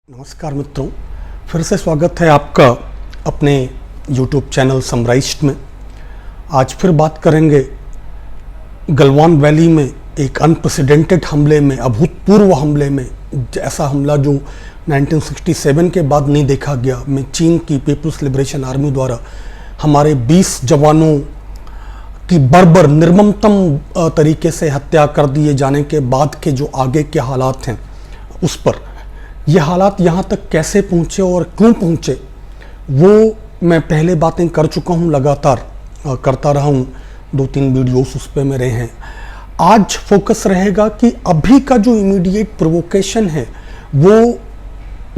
नमस्कार मित्रों, फिर से स्वागत है आपका अपने YouTube चैनल समराइज्ड में। आज फिर बात करेंगे गलवान वैली में एक अनप्रेसिडेंटेड हमले में, अभूतपूर्व हमले में, ऐसा हमला जो 1967 के बाद नहीं देखा गया, में चीन की पीपल्स लिबरेशन आर्मी द्वारा हमारे 20 जवानों की बर्बर निर्ममतम तरीके से हत्या कर दिए जाने के बाद के जो आगे के हालात हैं उस पर, ये हालात यहाँ तक कैसे पहुँचे और क्यों पहुँचे वो मैं पहले बातें कर चुका हूँ, लगातार करता रहा हूँ, 2-3 वीडियोस उस पर मेरे हैं। आज फोकस रहेगा कि अभी का जो इमीडिएट प्रोवोकेशन है वो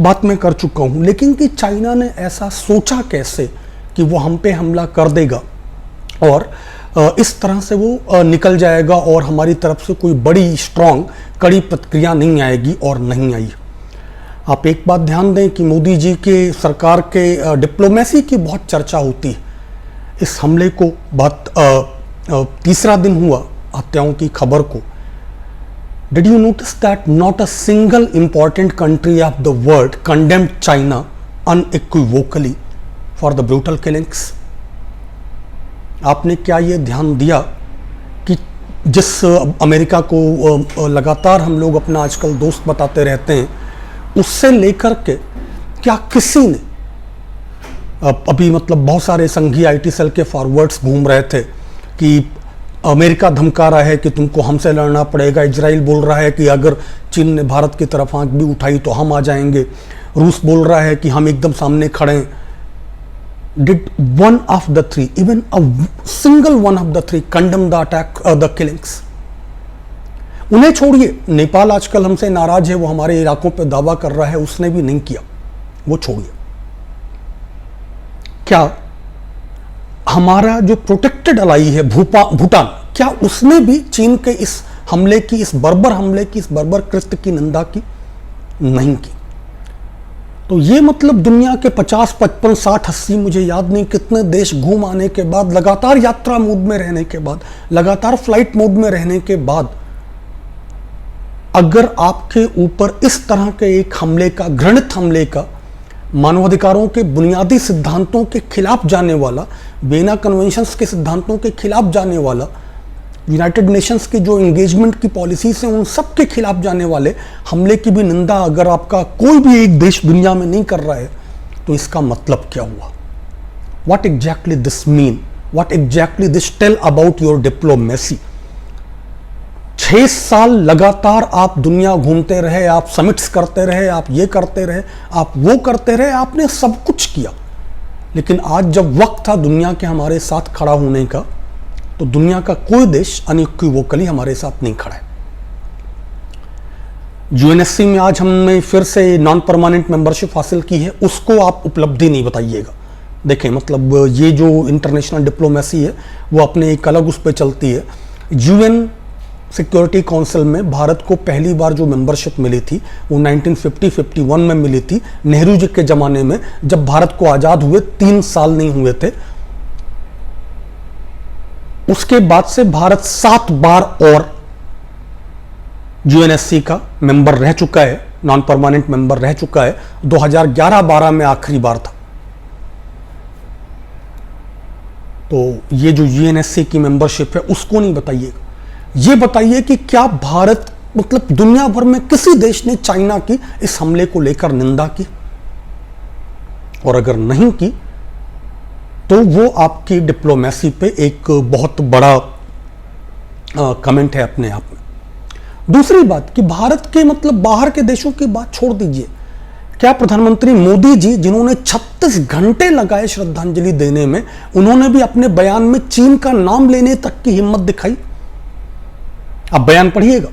बात मैं कर चुका हूँ, लेकिन कि चाइना ने ऐसा सोचा कैसे कि वो हम पे हमला कर देगा और इस तरह से वो निकल जाएगा और हमारी तरफ से कोई बड़ी स्ट्रॉन्ग कड़ी प्रतिक्रिया नहीं आएगी और नहीं आई। आप एक बात ध्यान दें कि मोदी जी के सरकार के डिप्लोमेसी की बहुत चर्चा होती है। इस हमले को बहुत तीसरा दिन हुआ हत्याओं की खबर को। Did you notice that not a single important country of the world condemned China unequivocally for the brutal killings? आपने क्या ये ध्यान दिया कि जिस अमेरिका को लगातार हम लोग अपना आजकल दोस्त बताते रहते हैं, उससे लेकर के क्या किसी ने अभी मतलब बहुत सारे संघीय आईटी सेल के फॉरवर्ड्स घूम रहे थे कि अमेरिका धमका रहा है कि तुमको हमसे लड़ना पड़ेगा, इजराइल बोल रहा है कि अगर चीन ने भारत की तरफ आंख भी उठाई तो हम आ जाएंगे, रूस बोल रहा है कि हम एकदम सामने खड़े हैं। Did one of the three, even a single one of the three condemn the attack, the killings? उन्हें छोड़िए, नेपाल आजकल हमसे नाराज है, वो हमारे इलाकों पे दावा कर रहा है, उसने भी नहीं किया, वो छोड़िए। क्या हमारा जो प्रोटेक्टेड अलाई है भूटान, क्या उसने भी चीन के इस हमले की, इस बर्बर हमले की, इस बर्बर कृत्य की निंदा की? नहीं की। तो ये मतलब दुनिया के 50, 55, 60, 80 मुझे याद नहीं कितने देश घूम आने के बाद, लगातार यात्रा मोड में रहने के बाद, लगातार फ्लाइट मोड में रहने के बाद, अगर आपके ऊपर इस तरह के एक हमले का, घृणित हमले का, मानवाधिकारों के बुनियादी सिद्धांतों के खिलाफ जाने वाला, वियना कन्वेंशंस के सिद्धांतों के खिलाफ जाने वाला, यूनाइटेड नेशंस की जो एंगेजमेंट की पॉलिसीज हैं उन सब के खिलाफ जाने वाले हमले की भी निंदा अगर आपका कोई भी एक देश दुनिया में नहीं कर रहा है, तो इसका मतलब क्या हुआ? What exactly this mean, what exactly this tell about your diplomacy? 6 साल लगातार आप दुनिया घूमते रहे, आप समिट्स करते रहे, आप ये करते रहे, आप वो करते रहे, आपने सब कुछ किया, लेकिन आज जब वक्त था दुनिया के हमारे साथ खड़ा होने का, तो दुनिया का कोई देश अनइक्विवोकली हमारे साथ नहीं खड़ा है। यूएनएससी में आज हमने फिर से नॉन परमानेंट मेंबरशिप हासिल की है, उसको आप उपलब्धि नहीं बताइएगा। देखें, मतलब ये जो इंटरनेशनल डिप्लोमेसी है वो अपने एक अलग उस पर चलती है। यूएन सिक्योरिटी काउंसिल में भारत को पहली बार जो मेंबरशिप मिली थी वो 1950-51 में मिली थी, नेहरू जी के ज़माने में, जब भारत को आज़ाद हुए 3 साल नहीं हुए थे। उसके बाद से भारत 7 बार और यूएनएससी का मेंबर रह चुका है, नॉन परमानेंट मेंबर रह चुका है। 2011-12 में आखिरी बार था। तो ये जो यूएनएससी की मेंबरशिप है उसको नहीं बताइएगा, ये बताइए कि क्या भारत, मतलब दुनिया भर में किसी देश ने चाइना की इस हमले को लेकर निंदा की? और अगर नहीं की तो वो आपकी डिप्लोमेसी पे एक बहुत बड़ा कमेंट है अपने आप में। दूसरी बात कि भारत के, मतलब बाहर के देशों की बात छोड़ दीजिए, क्या प्रधानमंत्री मोदी जी, जिन्होंने 36 घंटे लगाए श्रद्धांजलि देने में, उन्होंने भी अपने बयान में चीन का नाम लेने तक की हिम्मत दिखाई? आप बयान पढ़िएगा।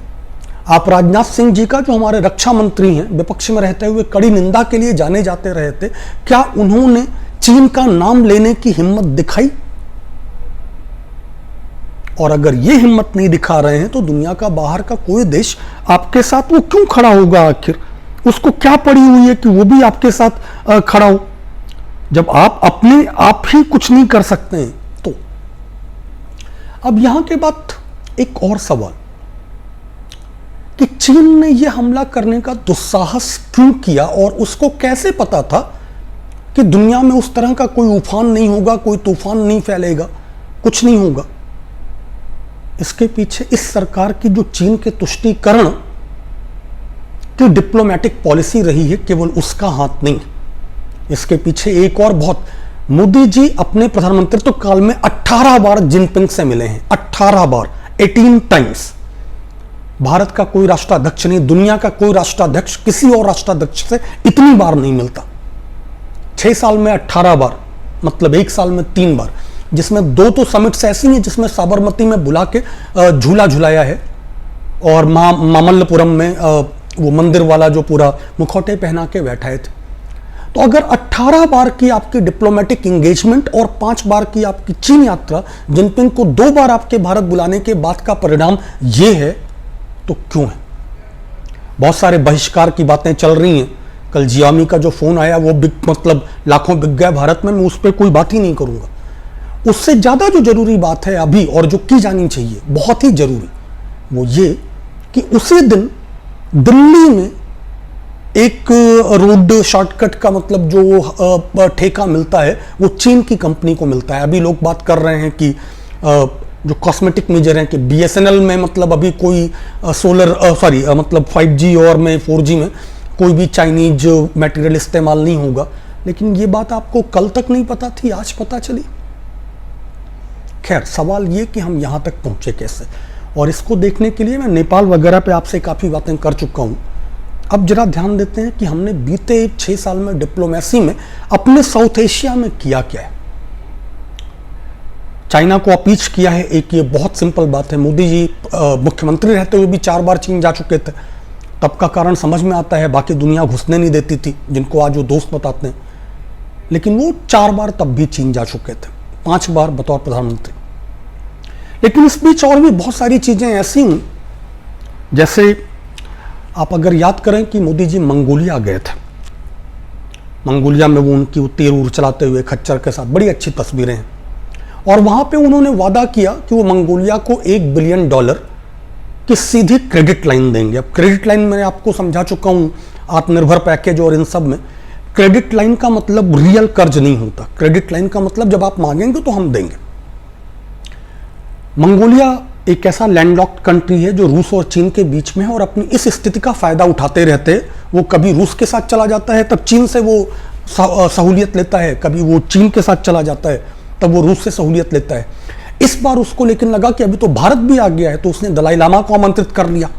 आप राजनाथ सिंह जी का, जो हमारे रक्षा मंत्री हैं, विपक्ष में रहते हुए कड़ी निंदा के लिए जाने जाते रहे थे, क्या उन्होंने चीन का नाम लेने की हिम्मत दिखाई? और अगर ये हिम्मत नहीं दिखा रहे हैं तो दुनिया का बाहर का कोई देश आपके साथ वो क्यों खड़ा होगा? आखिर उसको क्या पड़ी हुई है कि वो भी आपके साथ खड़ा हो, जब आप अपने आप ही कुछ नहीं कर सकते हैं? तो अब यहां के बाद एक और सवाल कि चीन ने यह हमला करने का दुस्साहस क्यों किया और उसको कैसे पता था कि दुनिया में उस तरह का कोई उफान नहीं होगा, कोई तूफान नहीं फैलेगा, कुछ नहीं होगा। इसके पीछे इस सरकार की जो चीन के तुष्टीकरण की डिप्लोमेटिक पॉलिसी रही है, केवल उसका हाथ नहीं। इसके पीछे एक और बहुत, मोदी जी अपने प्रधानमंत्रित्व काल में 18 बार जिनपिंग से मिले हैं, 18 बार, 18 टाइम्स। भारत का कोई राष्ट्राध्यक्ष नहीं, दुनिया का कोई राष्ट्राध्यक्ष किसी और राष्ट्राध्यक्ष से इतनी बार नहीं मिलता। 6 साल में 18 बार, मतलब 1 साल में 3 बार, जिसमें 2 तो समिट्स ऐसी हैं जिसमें साबरमती में बुला के झूला झुलाया है, और मामल्लपुरम में वो मंदिर वाला जो पूरा मुखौटे पहना के बैठाए थे। तो अगर 18 बार की आपकी डिप्लोमेटिक एंगेजमेंट और 5 बार की आपकी चीन यात्रा, जिनपिंग को 2 बार आपके भारत बुलाने के बाद का परिणाम ये है, तो क्यों है? बहुत सारे बहिष्कार की बातें चल रही हैं। कल जियामी का जो फोन आया वो मतलब लाखों बिक गया भारत में, मैं उस पर कोई बात ही नहीं करूंगा। उससे ज्यादा जो जरूरी बात है अभी और जो की जानी चाहिए, बहुत ही जरूरी, वो ये कि उसी दिन दिल्ली में एक रोड शॉर्टकट का मतलब जो ठेका मिलता है वो चीन की कंपनी को मिलता है। अभी लोग बात कर रहे हैं कि जो कॉस्मेटिक मेजर हैं कि बीएसएनएल में मतलब अभी कोई मतलब 5G और में 4G में कोई भी चाइनीज मटेरियल इस्तेमाल नहीं होगा। लेकिन ये बात आपको कल तक नहीं पता थी, आज पता चली। खैर, सवाल ये कि हम यहां तक पहुंचे कैसे, और इसको देखने के लिए मैं नेपाल वगैरह पे आपसे काफ़ी बातें कर चुका हूं। अब जरा ध्यान देते हैं कि हमने बीते 6 साल में डिप्लोमेसी में अपने साउथ एशिया में किया क्या है। चाइना को अपीच किया है, एक ये बहुत सिंपल बात है। मोदी जी मुख्यमंत्री रहते हुए भी 4 बार चीन जा चुके थे, तब का कारण समझ में आता है। बाकी दुनिया घुसने नहीं देती थी, जिनको आज वो दोस्त बताते हैं, लेकिन वो 4 बार तब भी चीन जा चुके थे, 5 बार बतौर प्रधानमंत्री। लेकिन इस बीच और भी बहुत सारी चीजें ऐसी हुई, जैसे आप अगर याद करें कि मोदी जी मंगोलिया गए थे। मंगोलिया में वो उनकी तीर उर चलाते हुए खच्चर के साथ, बड़ी अच्छी तस्वीरें हैं। और वहां पे उन्होंने वादा किया कि वो मंगोलिया को $1 बिलियन की सीधी क्रेडिट लाइन देंगे। अब क्रेडिट लाइन मैंने आपको समझा चुका हूं, आत्मनिर्भर पैकेज और इन सब में क्रेडिट लाइन का मतलब रियल कर्ज नहीं होता। क्रेडिट लाइन का मतलब जब आप मांगेंगे तो हम देंगे। मंगोलिया एक ऐसा लैंडलॉक्ड कंट्री है जो रूस और चीन के बीच में है, और अपनी इस स्थिति का फायदा उठाते रहते हैं। वो कभी रूस के साथ चला जाता है तब चीन से वो सहूलियत लेता है, कभी वो चीन के साथ चला जाता है तब वो रूस से सहूलियत लेता है। इस बार उसको लेकिन लगा कि अभी तो भारत भी आ गया है, तो उसने दलाई लामा को आमंत्रित कर लिया।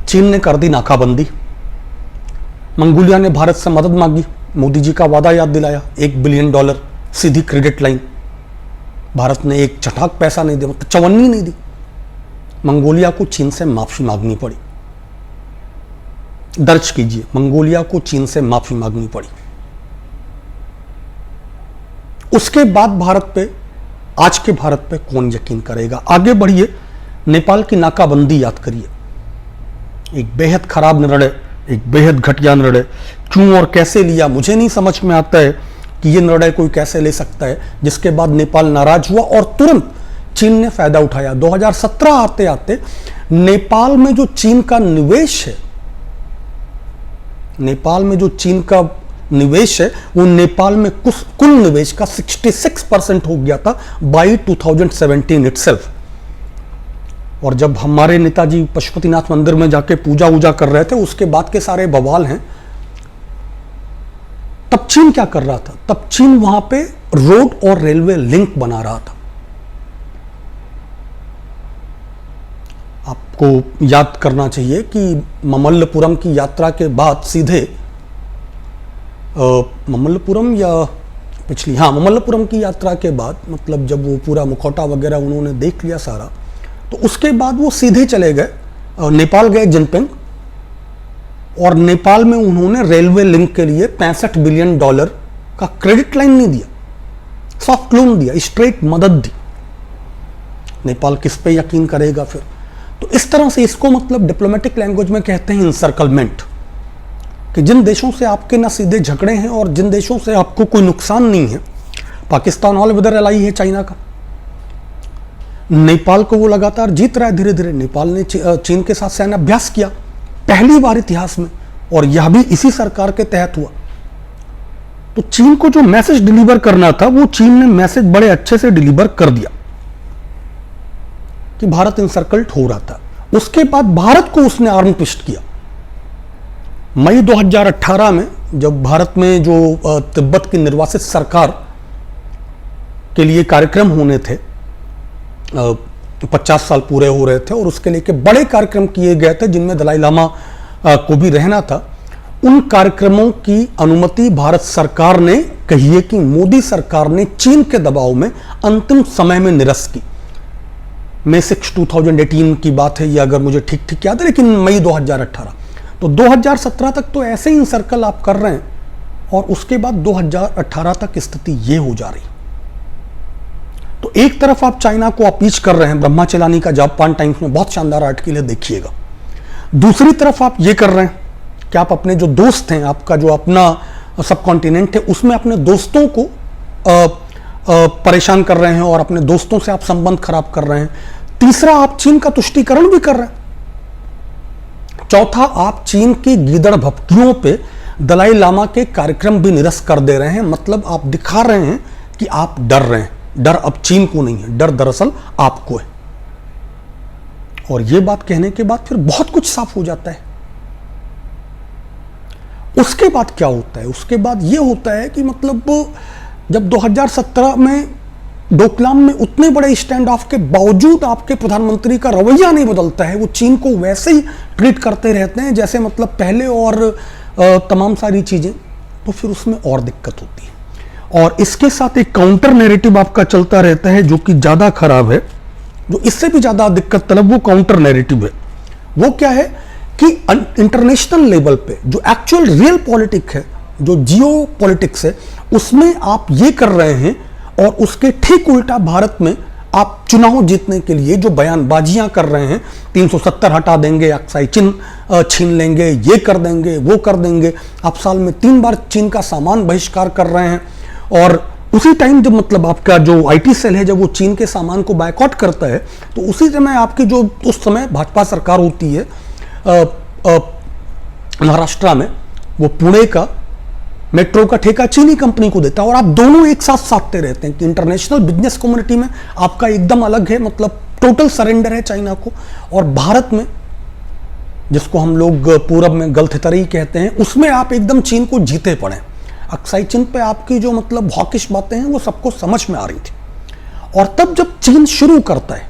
चीन ने कर दी नाकाबंदी। मंगोलिया ने भारत से मदद मांगी, मोदी जी का वादा याद दिलाया, $1 बिलियन सीधी क्रेडिट लाइन। भारत ने एक चटाक पैसा नहीं दिया, मतलब चवन्नी नहीं दी। मंगोलिया को चीन से माफी मांगनी पड़ी। दर्ज कीजिए, मंगोलिया को चीन से माफी मांगनी पड़ी। उसके बाद भारत पे, आज के भारत पे कौन यकीन करेगा? आगे बढ़िए, नेपाल की नाकाबंदी याद करिए। एक बेहद खराब निर्णय, एक बेहद घटिया निर्णय। क्यों और कैसे लिया मुझे नहीं समझ में आता है कि यह निर्णय कोई कैसे ले सकता है, जिसके बाद नेपाल नाराज हुआ और तुरंत चीन ने फायदा उठाया। 2017 आते आते नेपाल में जो चीन का निवेश है, नेपाल में जो चीन का निवेश है वो नेपाल में कुल निवेश का 66% हो गया था बाई 2017 इटसेल्फ। और जब हमारे नेताजी पशुपतिनाथ मंदिर में जाके पूजा वूजा कर रहे थे, उसके बाद के सारे बवाल हैं। तब चीन क्या कर रहा था? तब चीन वहां पे रोड और रेलवे लिंक बना रहा था। आपको याद करना चाहिए कि ममल्लपुरम की यात्रा के बाद सीधे ममल्लपुरम या पिछली, हाँ, ममल्लपुरम की यात्रा के बाद, मतलब जब वो पूरा मुखौटा वगैरह उन्होंने देख लिया सारा, तो उसके बाद वो सीधे चले गए नेपाल गए जिनपिंग, और नेपाल में उन्होंने रेलवे लिंक के लिए $65 बिलियन का क्रेडिट लाइन नहीं दिया, सॉफ्ट लोन दिया, स्ट्रेट मदद दी। नेपाल किस पे यकीन करेगा फिर? तो इस तरह से इसको मतलब डिप्लोमेटिक लैंग्वेज में कहते हैं इंसर्कलमेंट, कि जिन देशों से आपके ना सीधे झगड़े हैं और जिन देशों से आपको कोई नुकसान नहीं है। पाकिस्तान ऑल वेदर एलाई है चाइना का, नेपाल को वो लगातार जीत रहा है धीरे धीरे। नेपाल ने चीन के साथ सैन्य अभ्यास किया पहली बार इतिहास में, और यह भी इसी सरकार के तहत हुआ। तो चीन को जो मैसेज डिलीवर करना था वो चीन ने मैसेज बड़े अच्छे से डिलीवर कर दिया कि भारत इंसर्कल्ड हो रहा था। उसके बाद भारत को उसने आर्म ट्विस्ट किया। मई 2018 में जब भारत में जो तिब्बत की निर्वासित सरकार के लिए कार्यक्रम होने थे, 50 साल पूरे हो रहे थे और उसके लिए बड़े कार्यक्रम किए गए थे जिनमें दलाई लामा को भी रहना था, उन कार्यक्रमों की अनुमति भारत सरकार ने, कहिए कि मोदी सरकार ने चीन के दबाव में अंतिम समय में निरस्त की। मई 6, 2018 की बात है, ये अगर मुझे ठीक ठीक याद है, लेकिन मई 2018। तो 2017 तक तो ऐसे ही सर्कल आप कर रहे हैं और उसके बाद 2018 तक स्थिति ये हो जा रही। तो एक तरफ आप चाइना को अपीच कर रहे हैं, ब्रह्मा चेलानी का जापान टाइम्स में बहुत शानदार आर्टिकल है, देखिएगा। दूसरी तरफ आप ये कर रहे हैं कि आप अपने जो दोस्त हैं, आपका जो अपना सब कॉन्टिनेंट है, उसमें अपने दोस्तों को परेशान कर रहे हैं और अपने दोस्तों से आप संबंध खराब कर रहे हैं। तीसरा, आप चीन का तुष्टीकरण भी कर रहे हैं। चौथा, आप चीन की गीदड़ भपकियों पे दलाई लामा के कार्यक्रम भी निरस्त कर दे रहे हैं। मतलब आप दिखा रहे हैं कि आप डर रहे हैं। डर अब चीन को नहीं है, डर दरअसल आपको है। और यह बात कहने के बाद फिर बहुत कुछ साफ हो जाता है। उसके बाद क्या होता है? उसके बाद यह होता है कि मतलब जब 2017 में डोकलाम में उतने बड़े स्टैंड ऑफ के बावजूद आपके प्रधानमंत्री का रवैया नहीं बदलता है, वो चीन को वैसे ही ट्रीट करते रहते हैं जैसे मतलब पहले, और तमाम सारी चीजें, तो फिर उसमें और दिक्कत होती है। और इसके साथ एक काउंटर नैरेटिव आपका चलता रहता है जो कि ज्यादा खराब है, जो इससे भी ज्यादा दिक्कत तलब वो काउंटर नैरेटिव है। वो क्या है कि इंटरनेशनल लेवल पे जो एक्चुअल रियल पॉलिटिक्स है, जो जियो पॉलिटिक्स है, उसमें आप ये कर रहे हैं और उसके ठीक उल्टा भारत में आप चुनाव जीतने के लिए जो बयानबाजियां कर रहे हैं, 370 हटा देंगे, अक्साई चीन छीन लेंगे, ये कर देंगे, वो कर देंगे। आप साल में 3 बार चीन का सामान बहिष्कार कर रहे हैं, और उसी टाइम जब मतलब आपका जो आईटी सेल है, जब वो चीन के सामान को बायकॉट करता है, तो उसी समय आपकी जो उस समय भाजपा सरकार होती है महाराष्ट्र में, वो पुणे का मेट्रो का ठेका चीनी कंपनी को देता है। और आप दोनों एक साथ साधते रहते हैं कि इंटरनेशनल बिजनेस कम्युनिटी में आपका एकदम अलग है, मतलब टोटल सरेंडर है चाइना को, और भारत में जिसको हम लोग पूरब में गलथतरी कहते हैं, उसमें आप एकदम चीन को जीते पड़े। अक्साई चीन पे आपकी जो मतलब हॉकिश बातें हैं वो सबको समझ में आ रही थी। और तब जब चीन शुरू करता है,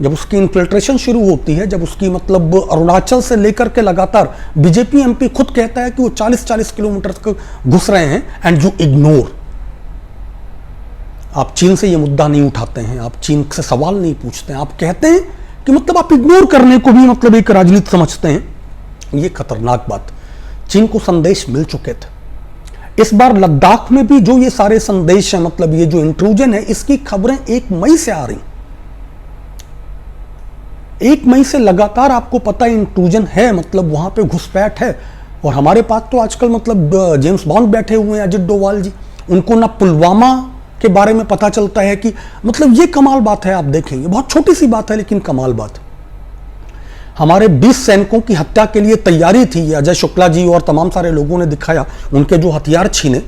जब उसकी इन्फिल्ट्रेशन शुरू होती है, जब उसकी मतलब अरुणाचल से लेकर के लगातार बीजेपी एमपी खुद कहता है कि वो 40-40 किलोमीटर तक घुस रहे हैं, एंड यू इग्नोर। आप चीन से ये मुद्दा नहीं उठाते हैं, आप चीन से सवाल नहीं पूछते हैं, आप कहते हैं कि मतलब आप इग्नोर करने को भी मतलब एक राजनीति समझते हैं। ये खतरनाक बात। चीन को संदेश मिल चुके थे। इस बार लद्दाख में भी जो ये सारे संदेश हैं, मतलब ये जो इंट्रूजन है, इसकी खबरें 1 मई से आ रही। 1 मई से लगातार आपको पता इंट्रूजन है, मतलब वहां पे घुसपैठ है। और हमारे पास तो आजकल मतलब जेम्स बॉन्ड बैठे हुए हैं, अजित डोवाल जी, उनको ना पुलवामा के बारे में पता चलता है कि मतलब ये कमाल बात है। आप देखेंगे बहुत छोटी सी बात है लेकिन कमाल बात है। हमारे 20 सैनिकों की हत्या के लिए तैयारी थी, अजय शुक्ला जी और तमाम सारे लोगों ने दिखाया, उनके जो हथियार छीने,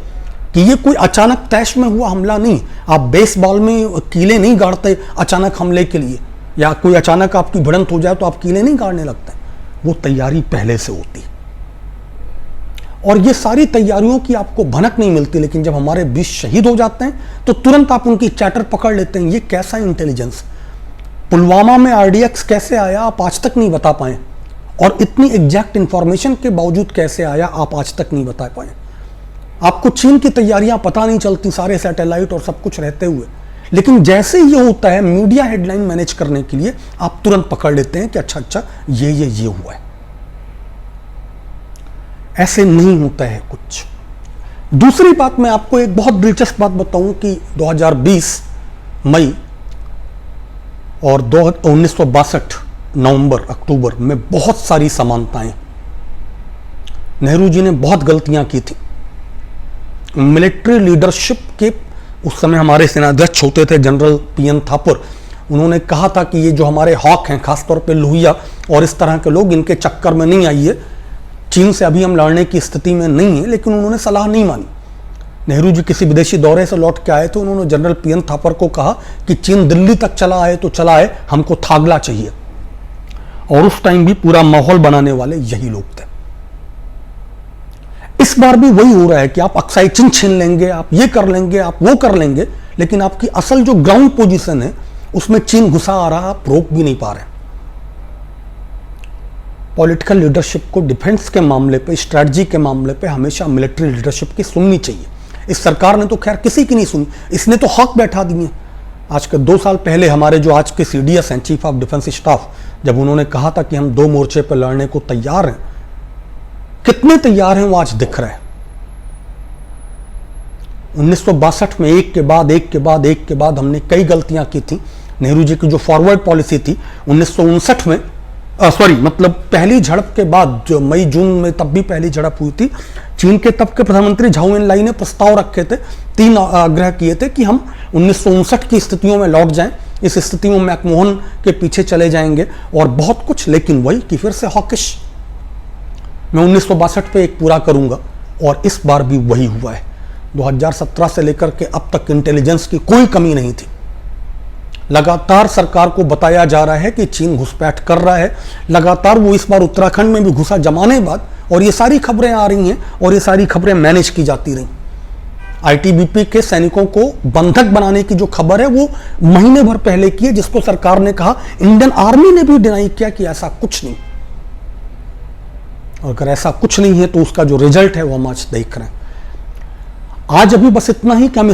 कि ये कोई अचानक तैश में हुआ हमला नहीं। आप बेसबॉल में कीले नहीं गाड़ते अचानक हमले के लिए, या कोई अचानक आपकी भिड़ंत हो जाए तो आप कीले नहीं गाड़ने लगते। वो तैयारी पहले से होती। और ये सारी तैयारियों की आपको भनक नहीं मिलती, लेकिन जब हमारे 20 शहीद हो जाते हैं तो तुरंत आप उनकी चैटर पकड़ लेते हैं। ये कैसा इंटेलिजेंस? पुलवामा में आरडीएक्स कैसे आया आप आज तक नहीं बता पाए, और इतनी एग्जैक्ट इंफॉर्मेशन के बावजूद कैसे आया आप आज तक नहीं बता पाए। आपको चीन की तैयारियां पता नहीं चलती, सारे सैटेलाइट और सब कुछ रहते हुए, लेकिन जैसे ये होता है मीडिया हेडलाइन मैनेज करने के लिए, आप तुरंत पकड़ लेते हैं कि अच्छा ये हुआ है। ऐसे नहीं होता है कुछ। दूसरी बात, मैं आपको एक बहुत दिलचस्प बात बताऊं कि 2020 मई और 1962 नवंबर अक्टूबर में बहुत सारी समानताएं। नेहरू जी ने बहुत गलतियां की थी। मिलिट्री लीडरशिप के उस समय हमारे सेनाध्यक्ष होते थे जनरल पीएन थापुर, उन्होंने कहा था कि ये जो हमारे हॉक हैं, खासतौर पे लोहिया और इस तरह के लोग, इनके चक्कर में नहीं आइए, चीन से अभी हम लड़ने की स्थिति में नहीं है। लेकिन उन्होंने सलाह नहीं मानी। नेहरू जी किसी विदेशी दौरे से लौट के आए थे, उन्होंने जनरल पीएन थापर को कहा कि चीन दिल्ली तक चला आए तो चला आए, हमको थागला चाहिए। और उस टाइम भी पूरा माहौल बनाने वाले यही लोग थे। इस बार भी वही हो रहा है कि आप अक्साई चिन छीन लेंगे, आप ये कर लेंगे, आप वो कर लेंगे, लेकिन आपकी असल जो ग्राउंड पोजीशन है उसमें चीन घुसा आ रहा, आप रोक भी नहीं पा रहे। पॉलिटिकल लीडरशिप को डिफेंस के मामले पे, स्ट्रैटेजी के मामले पे हमेशा मिलिट्री लीडरशिप की सुननी चाहिए। इस सरकार ने तो खैर किसी की नहीं सुनी, इसने तो हक बैठा दिए। आज के 2 साल पहले हमारे जो आज के सीडीएस हैं, चीफ ऑफ डिफेंस स्टाफ, जब उन्होंने कहा था कि हम 2 मोर्चे पर लड़ने को तैयार हैं, कितने तैयार हैं वो आज दिख रहा है। 1962 में एक के बाद एक के बाद एक के बाद हमने कई गलतियां की थी। नेहरू जी की जो फॉरवर्ड पॉलिसी थी 1959 में, मतलब पहली झड़प के बाद, जो मई जून में तब भी पहली झड़प हुई थी, चीन के तब के प्रधानमंत्री झाओ एनलाई ने प्रस्ताव रखे थे, 3 आग्रह किए थे कि हम 1959 की स्थितियों में लौट जाएं, इस स्थिति में मैकमोहन के पीछे चले जाएंगे और बहुत कुछ। लेकिन वही कि फिर से हॉकिश, मैं 1962 पे एक पूरा करूंगा, और इस बार भी वही हुआ है। 2017 से लेकर के अब तक इंटेलिजेंस की कोई कमी नहीं थी। लगातार सरकार को बताया जा रहा है कि चीन घुसपैठ कर रहा है, लगातार वो इस बार उत्तराखंड में भी घुसा जमाने बाद, और ये सारी खबरें आ रही हैं और ये सारी खबरें मैनेज की जाती रही। आईटीबीपी के सैनिकों को बंधक बनाने की जो खबर है वो महीने भर पहले की है, जिसको सरकार ने कहा, इंडियन आर्मी ने भी डिनाई किया कि ऐसा कुछ नहीं। और अगर ऐसा कुछ नहीं है तो उसका जो रिजल्ट है वो हम आज देख रहे हैं। आज अभी बस इतना ही कि हम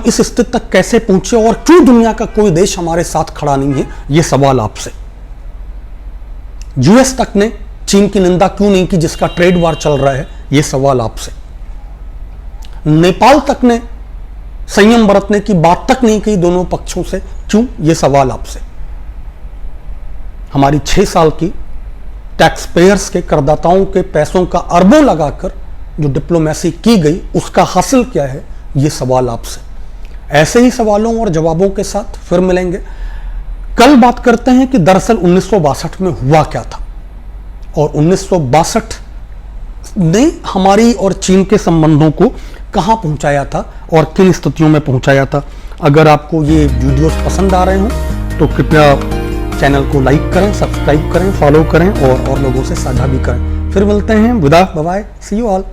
इस स्थिति तक कैसे पहुंचे और क्यों दुनिया का कोई देश हमारे साथ खड़ा नहीं है, ये सवाल आपसे। यूएस तक ने चीन की निंदा क्यों नहीं की जिसका ट्रेड वार चल रहा है, ये सवाल आपसे। नेपाल तक ने संयम बरतने की बात तक नहीं की दोनों पक्षों से, क्यों, ये सवाल आपसे। हमारी 6 साल की टैक्स पेयर्स के, करदाताओं के पैसों का अरबों लगाकर जो डिप्लोमेसी की गई, उसका हासिल क्या है, ये सवाल आपसे। ऐसे ही सवालों और जवाबों के साथ फिर मिलेंगे। कल बात करते हैं कि दरअसल 1962 में हुआ क्या था, और 1962 ने हमारी और चीन के संबंधों को कहां पहुंचाया था और किन स्थितियों में पहुंचाया था। अगर आपको ये वीडियोस पसंद आ रहे हो तो कृपया चैनल को लाइक करें, सब्सक्राइब करें, फॉलो करें और लोगों से साझा भी करें। फिर मिलते हैं, विदा, bye bye, see you all.